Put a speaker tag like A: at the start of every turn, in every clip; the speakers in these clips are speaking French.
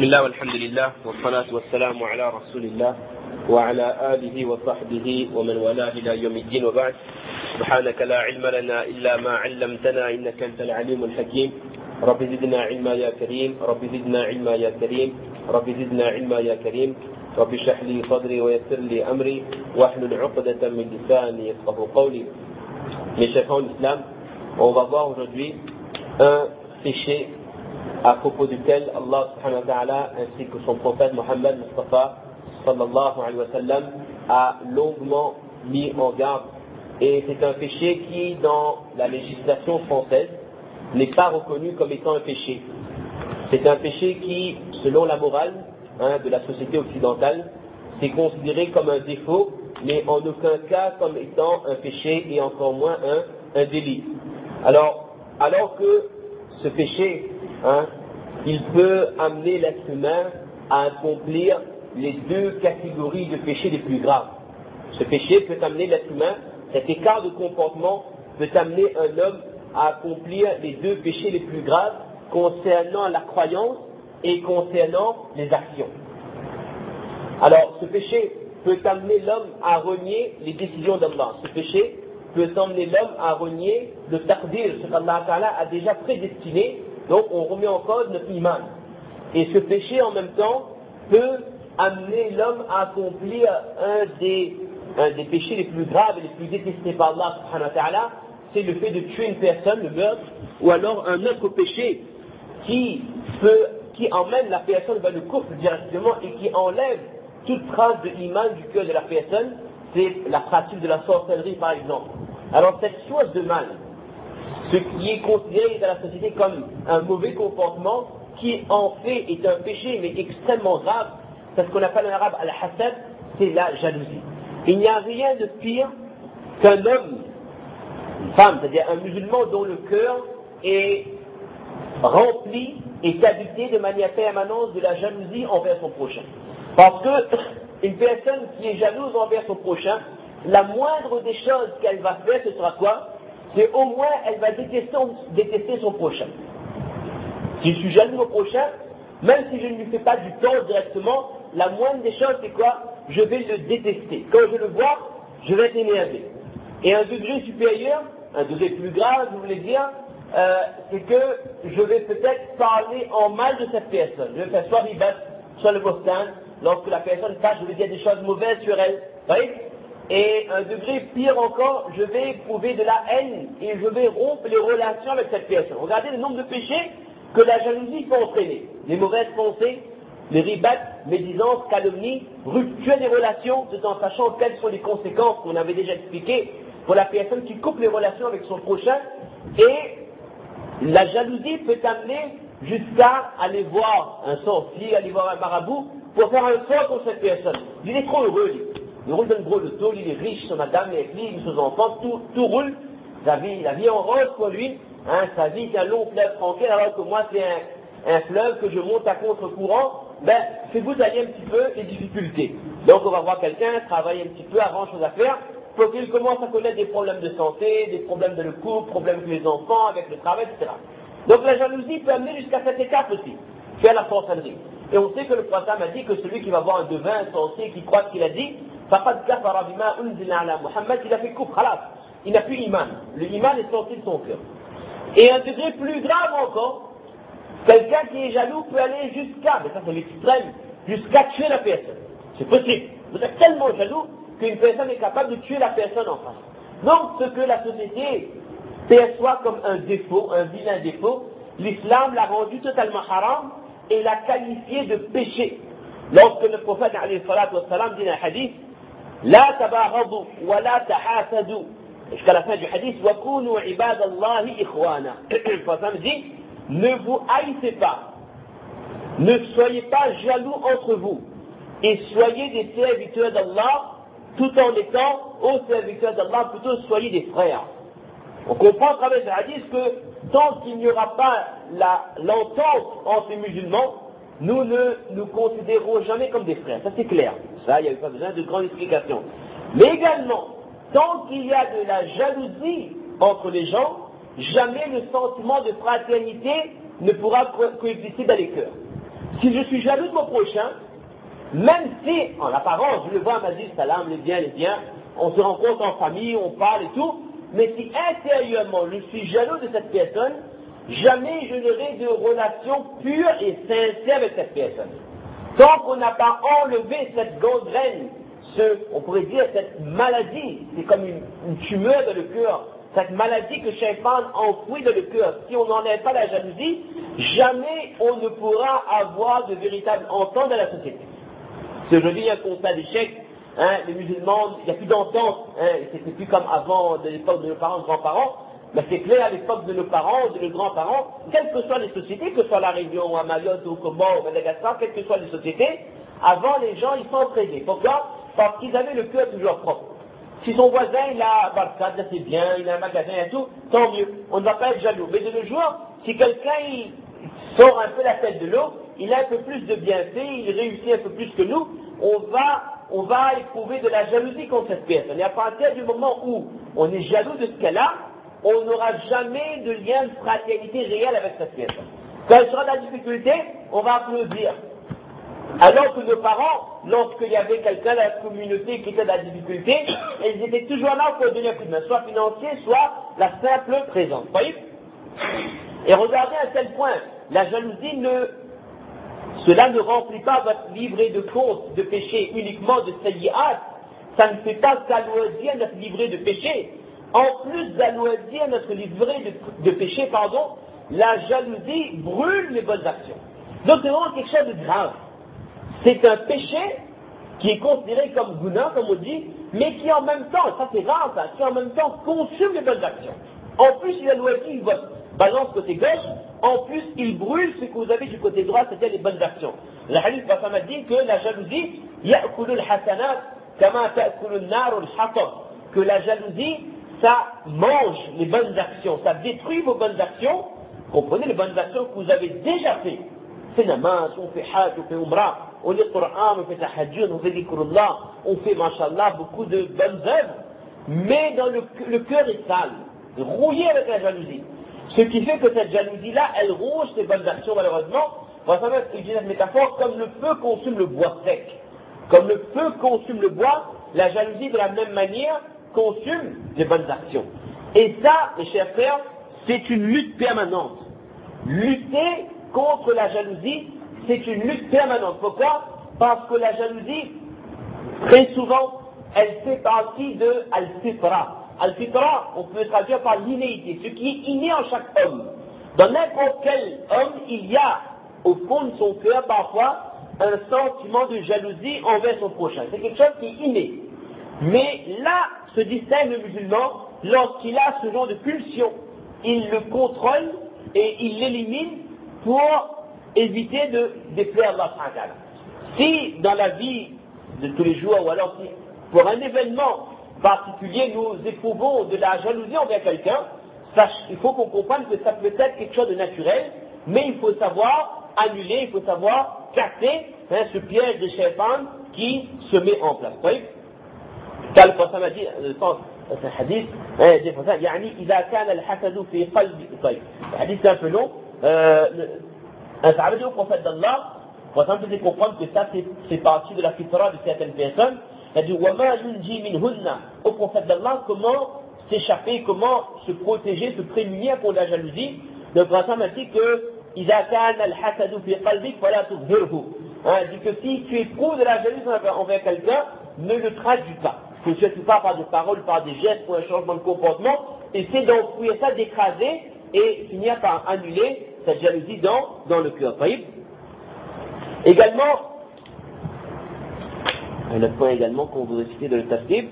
A: بسم الله والحمد لله والصلاة والسلام على رسول الله وعلى آله وصحبه ومن والاه إلى يوم الدين وبعد. سبحانك لا علم لنا إلا ما علمتنا إنك أنت العليم الحكيم. رب زدنا علما يا كريم، رب زدنا علما يا كريم، رب زدنا علما يا كريم. رب اشرح لي صدري ويسر لي أمري واحلل عقدة من لساني يفقهوا قولي. Mes chers en islam, on va voir aujourd'hui un péché à propos duquel Allah subhanahu wa ta'ala ainsi que son prophète Mohammed Mustafa sallallahu alayhi wa sallam a longuement mis en garde. Et c'est un péché qui, dans la législation française, n'est pas reconnu comme étant un péché. C'est un péché qui, selon la morale de la société occidentale, c'est considéré comme un défaut, mais en aucun cas comme étant un péché et encore moins un délit. Alors que ce péché, il peut amener l'être humain à accomplir les deux catégories de péchés les plus graves. Ce péché peut amener l'être humain, cet écart de comportement peut amener un homme à accomplir les deux péchés les plus graves concernant la croyance et concernant les actions. Alors, ce péché peut amener l'homme à renier les décisions d'Allah. Ce péché peut amener l'homme à renier le taqdir, ce qu'Allah Ta'ala a déjà prédestiné. Donc, on remet en cause notre iman. Et ce péché, en même temps, peut amener l'homme à accomplir un des péchés les plus graves et les plus détestés par Allah subhanahu wa ta'ala, c'est le fait de tuer une personne, le meurtre, ou alors un autre péché qui emmène la personne vers le kufr directement et qui enlève toute trace de iman du cœur de la personne, c'est la pratique de la sorcellerie par exemple. Alors cette chose de mal, ce qui est considéré dans la société comme un mauvais comportement, qui en fait est un péché mais extrêmement grave, c'est ce qu'on appelle en arabe al-hasad, c'est la jalousie. Il n'y a rien de pire qu'un homme, une femme, c'est-à-dire un musulman dont le cœur est rempli, est habité de manière permanente de la jalousie envers son prochain. Parce que une personne qui est jalouse envers son prochain, la moindre des choses qu'elle va faire, ce sera quoi? C'est au moins elle va détester son prochain. Si je suis jaloux au prochain, même si je ne lui fais pas du tort directement, la moindre des choses c'est quoi? Je vais le détester. Quand je le vois, je vais être énervé. Et un degré supérieur, un degré plus grave, je voulais dire, c'est que je vais peut-être parler en mal de cette personne. Je vais faire soit ribat, soit le bostan. Lorsque la personne passe, je vais dire des choses mauvaises sur elle. Vous voyez? Et un degré pire encore, je vais éprouver de la haine et je vais rompre les relations avec cette personne. Regardez le nombre de péchés que la jalousie peut entraîner. Les mauvaises pensées, les ribats, médisances, calomnies, rupture des relations, tout en sachant quelles sont les conséquences qu'on avait déjà expliquées pour la personne qui coupe les relations avec son prochain. Et la jalousie peut amener jusqu'à aller voir un sorcier, aller voir un marabout, pour faire un sort contre cette personne. Il est trop heureux, lui. Il roule dans le gros de tôle, il est riche, son madame est avec lui, ses enfants, tout roule. La vie en rose pour lui. Sa vie c'est un long fleuve tranquille, alors que moi c'est un fleuve que je monte à contre-courant. C'est vous alliez un petit peu les difficultés. Donc on va voir quelqu'un, travailler un petit peu, avoir chose à faire, pour qu'il commence à connaître des problèmes de santé, des problèmes de le couple, problèmes avec les enfants, avec le travail, etc. Donc la jalousie peut amener jusqu'à cette étape aussi, faire la sorcellerie. Et on sait que le prophète m'a dit que celui qui va voir un devin, un sorcier, qui croit ce qu'il a dit, faqad kafara bima unzila ala Muhammad, il a fait kufr, khalas. Il n'a plus iman. Le iman est sorti de son cœur. Et un degré plus grave encore, quelqu'un qui est jaloux peut aller jusqu'à, mais ça c'est l'extrême, jusqu'à tuer la personne. C'est possible. Vous êtes tellement jaloux qu'une personne est capable de tuer la personne en face. Donc ce que la société perçoit comme un défaut, un vilain défaut, l'islam l'a rendu totalement haram et l'a qualifié de péché. Lorsque le prophète alayhi salatu wa salam dit dans un hadith, la tabaghadu wa la tahasadu, jusqu'à la fin du hadith, wa kunu ibadallahi ikhwana. Le prophète dit, ne vous haïssez pas, ne soyez pas jaloux entre vous, et soyez des serviteurs d'Allah, tout en étant aux serviteurs d'Allah, plutôt soyez des frères. On comprend à travers ce hadith que tant qu'il n'y aura pas l'entente entre les musulmans, nous ne nous considérons jamais comme des frères. Ça c'est clair. Ça, il n'y a pas besoin de grandes explications. Mais également, tant qu'il y a de la jalousie entre les gens, jamais le sentiment de fraternité ne pourra coexister dans les cœurs. Si je suis jaloux de mon prochain, même si, en apparence, je le vois, m'a dit, salam, les biens, on se rencontre en famille, on parle et tout, mais si intérieurement je suis jaloux de cette personne, jamais je n'aurai de relation pure et sincère avec cette personne. Tant qu'on n'a pas enlevé cette gangrène, on pourrait dire cette maladie, c'est comme une tumeur dans le cœur, cette maladie que Shaitan enfouit dans le cœur, si on n'enlève pas la jalousie, jamais on ne pourra avoir de véritable entente dans la société. C'est aujourd'hui un constat d'échec, les musulmans, il n'y a plus d'entente, c'était plus comme avant, de l'époque de nos parents, grands-parents, mais c'est clair, à l'époque de nos parents, de nos grands-parents, quelles que soient les sociétés, que ce soit la Réunion, ou à Mayotte, ou au Comore, ou Madagascar, quelles que soient les sociétés, avant les gens, ils s'entraidaient. Pourquoi? Parce qu'ils avaient le cœur toujours propre. Si son voisin, il a barcade, là c'est bien, il a un magasin et tout, tant mieux, on ne va pas être jaloux. Mais de nos jours, si quelqu'un il sort un peu la tête de l'eau, il a un peu plus de bienfaits, il réussit un peu plus que nous, on va éprouver de la jalousie contre cette personne. Et à partir du moment où on est jaloux de ce qu'elle a, on n'aura jamais de lien de fraternité réel avec cette personne. Quand elle sera dans la difficulté, on va applaudir. Alors que nos parents, lorsqu'il y avait quelqu'un dans la communauté qui était dans la difficulté, ils étaient toujours là pour donner un coup de main, soit financier, soit la simple présence. Vous voyez? Et regardez à tel point, la jalousie cela ne remplit pas votre livret de compte de péché uniquement de sayyi'at, ça ne fait pas qu'aloisir notre livret de péché. En plus d'aloisir notre livret de péché, la jalousie brûle les bonnes actions. Donc c'est vraiment quelque chose de grave. C'est un péché qui est considéré comme guna, comme on dit, mais qui en même temps, ça c'est rare ça, qui en même temps consume les bonnes actions. En plus, il aloisit votre balance côté gauche, en plus, il brûle ce que vous avez du côté droit, c'est-à-dire les bonnes actions. Le hadith m'a dit que la jalousie, ya'kulu al-hasanat, kama ta'kulu al-nar al-hatab, que la jalousie, ça mange les bonnes actions, ça détruit vos bonnes actions. Comprenez les bonnes actions que vous avez déjà faites. On fait namaz, on fait hajj, on fait umrah, on lit le Coran, on fait tahajjud, on fait dhikrullah, on fait, mashallah, beaucoup de bonnes œuvres, mais dans le cœur est sale, rouillé avec la jalousie. Ce qui fait que cette jalousie-là, elle ronge ces bonnes actions, malheureusement. On va savoir utiliser cette métaphore comme le feu consume le bois sec. Comme le feu consume le bois, la jalousie, de la même manière, consume les bonnes actions. Et ça, mes chers frères, c'est une lutte permanente. Lutter contre la jalousie, c'est une lutte permanente. Pourquoi? Parce que la jalousie, très souvent, elle fait partie de al-fitra. Al-fitra, on peut traduire par l'innéité, ce qui est inné en chaque homme. Dans n'importe quel homme, il y a au fond de son cœur parfois un sentiment de jalousie envers son prochain. C'est quelque chose qui est inné. Mais là se distingue le musulman lorsqu'il a ce genre de pulsion. Il le contrôle et il l'élimine pour éviter de déplaire Allah. Si dans la vie de tous les jours, ou alors si pour un événement particulier, nous éprouvons de la jalousie envers quelqu'un, il faut qu'on comprenne que ça peut être quelque chose de naturel, mais il faut savoir annuler, il faut savoir casser ce piège de Shaitan qui se met en place. Vous voyez? Car le prophète m'a dit, c'est un hadith, des fois ça, يعني إذا كان الحسد في قلب طيب. Le hadith c'est un peu long. Un sahabat dit au prophète d'Allah, pour faisait comprendre que ça c'est partie de la fitra de certaines personnes. Il a dit وَمَا يُنْجِي مِنْهُنَّ au prophète d'Allah, comment s'échapper, comment se protéger, se prémunir contre la jalousie. Le prophète m'a dit que إذا كان الحسد في قلبك فلا تظهره. Il dit que si tu éprouves de la jalousie envers quelqu'un, ne le traduis pas. Ne le traduis pas par des paroles, par des gestes ou un changement de comportement. Essaie d'enfouir ça, d'écraser et finir par annuler cette jalousie dans le cœur. Également, un autre point également qu'on vous citer dans le tafsir,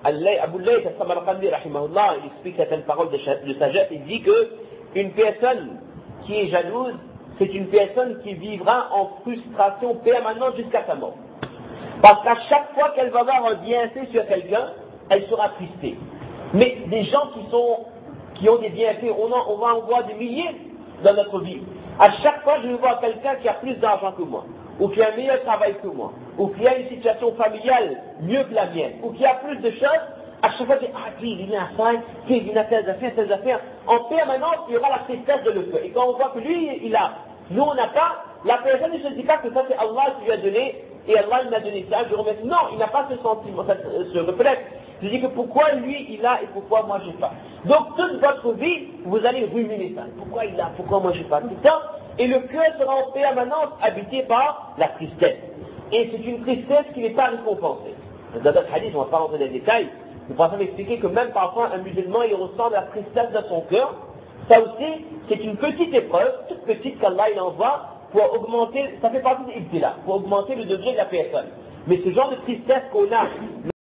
A: Abu Layth al-Samarqandi, rahimahullah, il explique certaines paroles de sagesse, il dit que une personne qui est jalouse, c'est une personne qui vivra en frustration permanente jusqu'à sa mort. Parce qu'à chaque fois qu'elle va avoir un bienfait sur quelqu'un, elle sera tristée. Mais des gens qui ont des bienfaits, on va en voir des milliers dans notre vie. À chaque fois, je vais voir quelqu'un qui a plus d'argent que moi, ou qui a un meilleur travail que moi, ou qui a une situation familiale mieux que la mienne, ou qui a plus de choses, à chaque fois, je dis, il a ça, il a telles affaires. En permanence, il y aura la tristesse de le faire. Et quand on voit que lui, il a Nous, on n'a pas, la personne ne se dit pas que ça c'est Allah qui lui a donné, et Allah il m'a donné ça, je remercie. Non, il n'a pas ce sentiment, ce réflexe. Je dis que pourquoi lui il a et pourquoi moi je n'ai pas. Donc toute votre vie, vous allez ruminer ça. Pourquoi il a, pourquoi moi je n'ai pas. Tout ça, et le cœur sera en permanence habité par la tristesse. Et c'est une tristesse qui n'est pas récompensée. Dans notre hadith, on ne va pas rentrer dans les détails, nous pensons m'expliquer que même parfois un musulman il ressent la tristesse dans son cœur. Ça aussi, c'est une petite épreuve, toute petite qu'Allah il envoie pour augmenter, ça fait partie des ibtila, pour augmenter le degré de la personne. Mais ce genre de tristesse qu'on a